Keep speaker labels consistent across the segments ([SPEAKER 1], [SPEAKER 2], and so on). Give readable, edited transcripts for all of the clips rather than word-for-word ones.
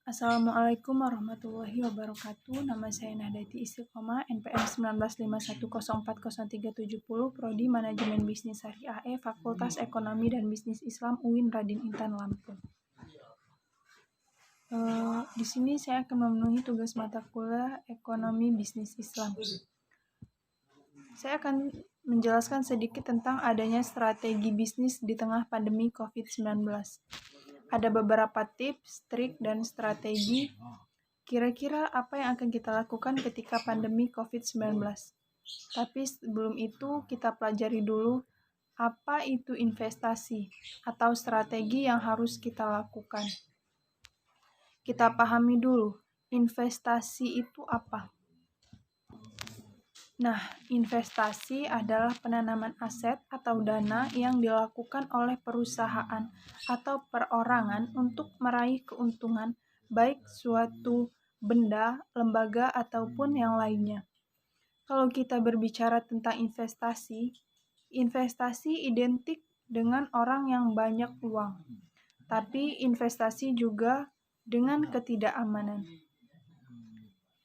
[SPEAKER 1] Assalamualaikum warahmatullahi wabarakatuh. Nama saya Nahdati Istiqomah, NPM 1951040370, Prodi Manajemen Bisnis Syariah E, Fakultas Ekonomi dan Bisnis Islam UIN Radin Intan Lampung. Di sini saya akan memenuhi tugas mata kuliah Ekonomi Bisnis Islam. Saya akan menjelaskan sedikit tentang adanya strategi bisnis di tengah pandemi COVID-19. Ada beberapa tips, trik, dan strategi kira-kira apa yang akan kita lakukan ketika pandemi COVID-19. Tapi sebelum itu kita pelajari dulu apa itu investasi atau strategi yang harus kita lakukan. Kita pahami dulu, investasi itu apa? Nah, investasi adalah penanaman aset atau dana yang dilakukan oleh perusahaan atau perorangan untuk meraih keuntungan baik suatu benda, lembaga, ataupun yang lainnya. Kalau kita berbicara tentang investasi, investasi identik dengan orang yang banyak uang. Tapi investasi juga dengan ketidakamanan.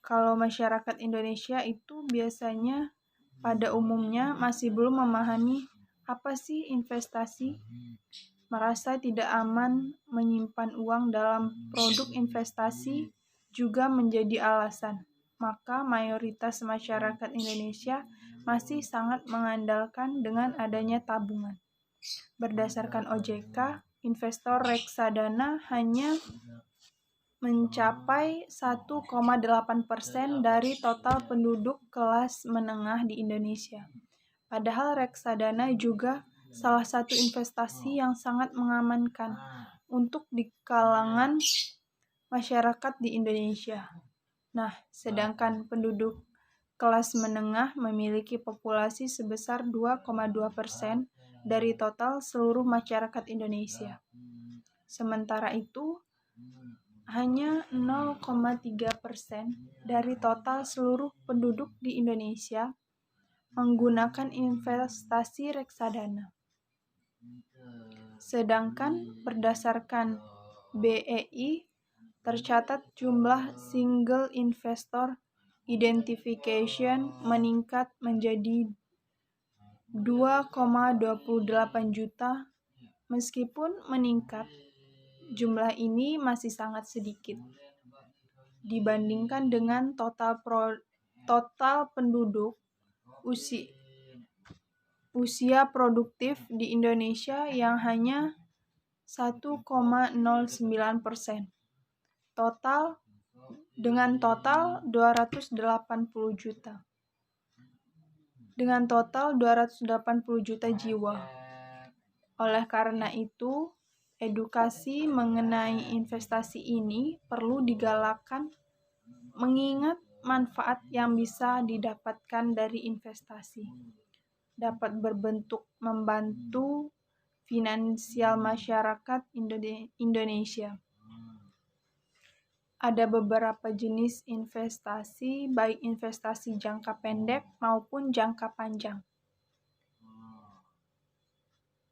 [SPEAKER 1] Kalau masyarakat Indonesia itu biasanya pada umumnya masih belum memahami apa sih investasi, merasa tidak aman menyimpan uang dalam produk investasi juga menjadi alasan. Maka mayoritas masyarakat Indonesia masih sangat mengandalkan dengan adanya tabungan. Berdasarkan OJK, investor reksadana hanya mencapai 1,8% dari total penduduk kelas menengah di Indonesia. Padahal reksadana juga salah satu investasi yang sangat mengamankan untuk di kalangan masyarakat di Indonesia. Nah, sedangkan penduduk kelas menengah memiliki populasi sebesar 2,2% dari total seluruh masyarakat Indonesia. Sementara itu, hanya 0,3% dari total seluruh penduduk di Indonesia menggunakan investasi reksadana. Sedangkan berdasarkan BEI, tercatat jumlah single investor identification meningkat menjadi 2,28 juta. Meskipun meningkat, jumlah ini masih sangat sedikit dibandingkan dengan total penduduk usia produktif di Indonesia yang hanya 1,09%. Dengan total 280 juta. Dengan total 280 juta jiwa. Oleh karena itu, edukasi mengenai investasi ini perlu digalakkan mengingat manfaat yang bisa didapatkan dari investasi. Dapat berbentuk membantu finansial masyarakat Indonesia. Ada beberapa jenis investasi, baik investasi jangka pendek maupun jangka panjang.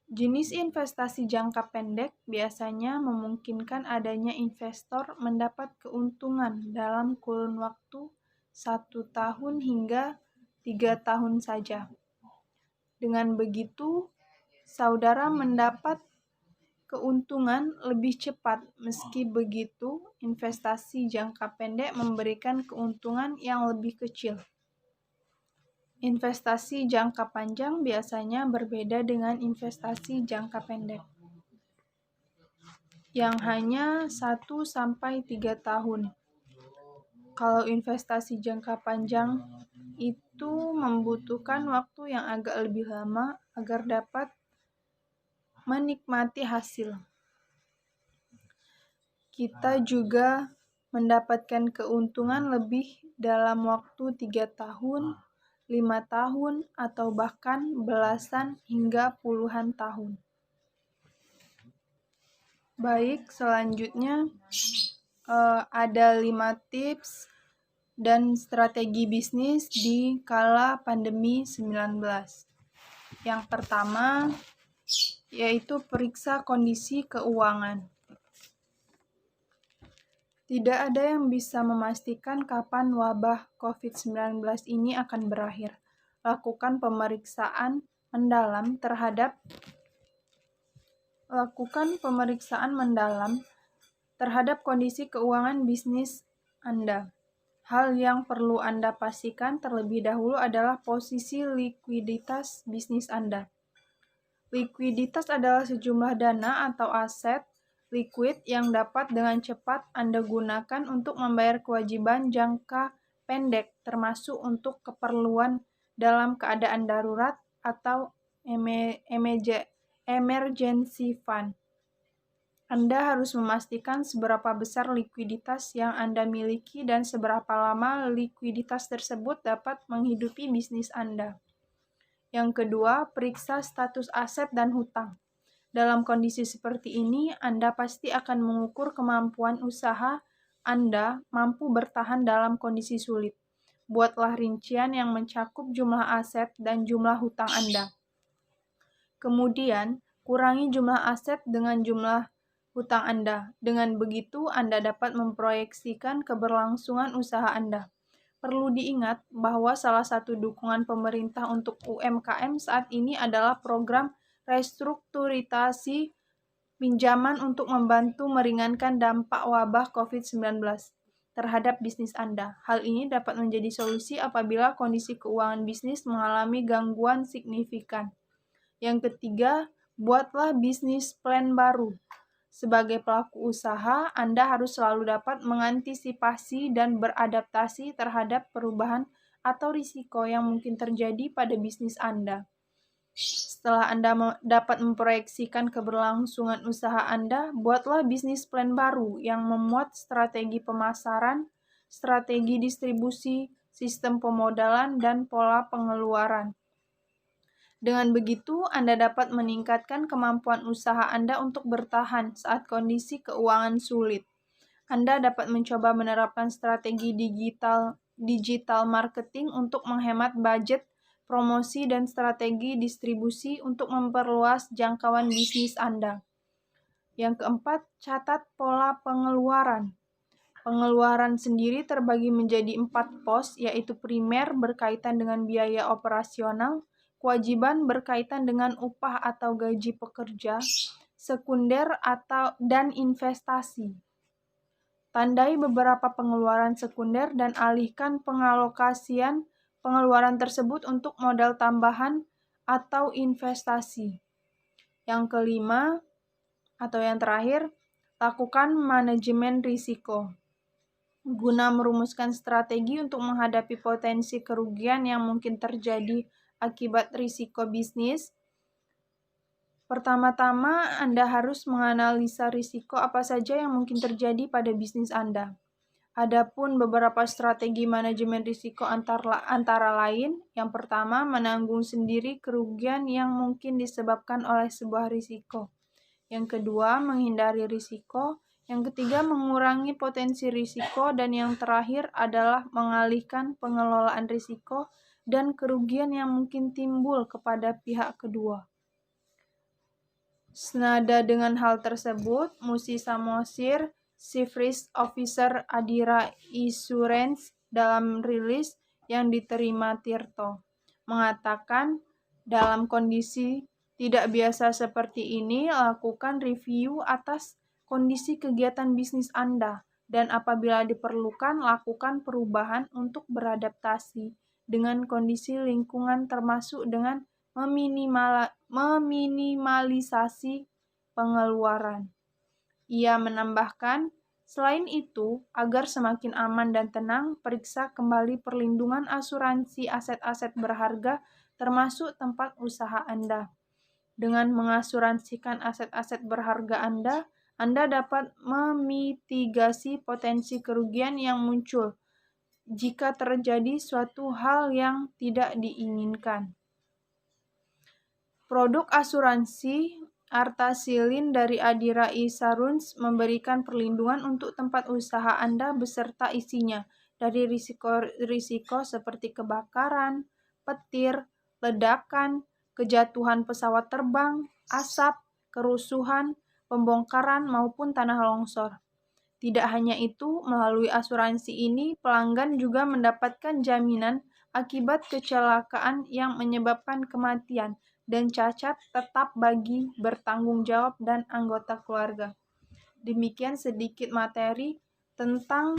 [SPEAKER 1] Jenis investasi jangka pendek biasanya memungkinkan adanya investor mendapat keuntungan dalam kurun waktu 1 tahun hingga 3 tahun saja. Dengan begitu, saudara mendapat keuntungan lebih cepat. Meski begitu, investasi jangka pendek memberikan keuntungan yang lebih kecil. Investasi jangka panjang biasanya berbeda dengan investasi jangka pendek, yang hanya 1-3 tahun. Kalau investasi jangka panjang itu membutuhkan waktu yang agak lebih lama agar dapat menikmati hasil. Kita juga mendapatkan keuntungan lebih dalam waktu 3 tahun, 5 tahun, atau bahkan belasan hingga puluhan tahun. Baik, selanjutnya ada 5 tips dan strategi bisnis di kala pandemi 19. Yang pertama yaitu periksa kondisi keuangan. Tidak ada yang bisa memastikan kapan wabah COVID-19 ini akan berakhir. Lakukan pemeriksaan mendalam terhadap kondisi keuangan bisnis Anda. Hal yang perlu Anda pastikan terlebih dahulu adalah posisi likuiditas bisnis Anda. Likuiditas adalah sejumlah dana atau aset likuid yang dapat dengan cepat Anda gunakan untuk membayar kewajiban jangka pendek, termasuk untuk keperluan dalam keadaan darurat atau emergency fund. Anda harus memastikan seberapa besar likuiditas yang Anda miliki dan seberapa lama likuiditas tersebut dapat menghidupi bisnis Anda. Yang kedua, periksa status aset dan hutang. Dalam kondisi seperti ini, Anda pasti akan mengukur kemampuan usaha Anda mampu bertahan dalam kondisi sulit. Buatlah rincian yang mencakup jumlah aset dan jumlah hutang Anda. Kemudian, kurangi jumlah aset dengan jumlah hutang Anda. Dengan begitu, Anda dapat memproyeksikan keberlangsungan usaha Anda. Perlu diingat bahwa salah satu dukungan pemerintah untuk UMKM saat ini adalah program restrukturisasi pinjaman untuk membantu meringankan dampak wabah COVID-19 terhadap bisnis Anda. Hal ini dapat menjadi solusi apabila kondisi keuangan bisnis mengalami gangguan signifikan. Yang ketiga, buatlah bisnis plan baru. Sebagai pelaku usaha, Anda harus selalu dapat mengantisipasi dan beradaptasi terhadap perubahan atau risiko yang mungkin terjadi pada bisnis Anda. Setelah Anda dapat memproyeksikan keberlangsungan usaha Anda, buatlah bisnis plan baru yang memuat strategi pemasaran, strategi distribusi, sistem pemodalan, dan pola pengeluaran. Dengan begitu, Anda dapat meningkatkan kemampuan usaha Anda untuk bertahan saat kondisi keuangan sulit. Anda dapat mencoba menerapkan strategi digital marketing untuk menghemat budget promosi dan strategi distribusi untuk memperluas jangkauan bisnis Anda. Yang keempat, catat pola pengeluaran. Pengeluaran sendiri terbagi menjadi 4 pos, yaitu primer berkaitan dengan biaya operasional, kewajiban berkaitan dengan upah atau gaji pekerja, sekunder dan investasi. Tandai beberapa pengeluaran sekunder dan alihkan pengalokasian pengeluaran tersebut untuk modal tambahan atau investasi. Yang kelima atau yang terakhir, lakukan manajemen risiko. Guna merumuskan strategi untuk menghadapi potensi kerugian yang mungkin terjadi akibat risiko bisnis, pertama-tama Anda harus menganalisa risiko apa saja yang mungkin terjadi pada bisnis Anda. Adapun beberapa strategi manajemen risiko antara lain, yang pertama, menanggung sendiri kerugian yang mungkin disebabkan oleh sebuah risiko. Yang kedua, menghindari risiko. Yang ketiga, mengurangi potensi risiko. Dan yang terakhir adalah mengalihkan pengelolaan risiko dan kerugian yang mungkin timbul kepada pihak kedua. Senada dengan hal tersebut, Musi Samosir, Chief Risk Officer Adira Insurance, dalam rilis yang diterima Tirto, mengatakan dalam kondisi tidak biasa seperti ini, lakukan review atas kondisi kegiatan bisnis Anda, dan apabila diperlukan, lakukan perubahan untuk beradaptasi dengan kondisi lingkungan termasuk dengan meminimalisasi pengeluaran. Ia menambahkan, selain itu, agar semakin aman dan tenang, periksa kembali perlindungan asuransi aset-aset berharga termasuk tempat usaha Anda. Dengan mengasuransikan aset-aset berharga Anda dapat memitigasi potensi kerugian yang muncul jika terjadi suatu hal yang tidak diinginkan. Produk asuransi Arta-Silin dari Adira Insurance memberikan perlindungan untuk tempat usaha Anda beserta isinya dari risiko seperti kebakaran, petir, ledakan, kejatuhan pesawat terbang, asap, kerusuhan, pembongkaran maupun tanah longsor. Tidak hanya itu, melalui asuransi ini pelanggan juga mendapatkan jaminan akibat kecelakaan yang menyebabkan kematian dan cacat tetap bagi bertanggung jawab dan anggota keluarga. Demikian sedikit materi tentang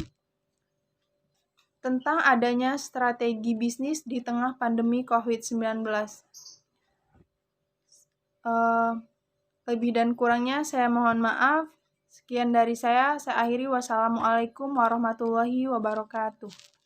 [SPEAKER 1] adanya strategi bisnis di tengah pandemi COVID-19. Lebih dan kurangnya saya mohon maaf. Sekian dari saya akhiri. Wassalamualaikum warahmatullahi wabarakatuh.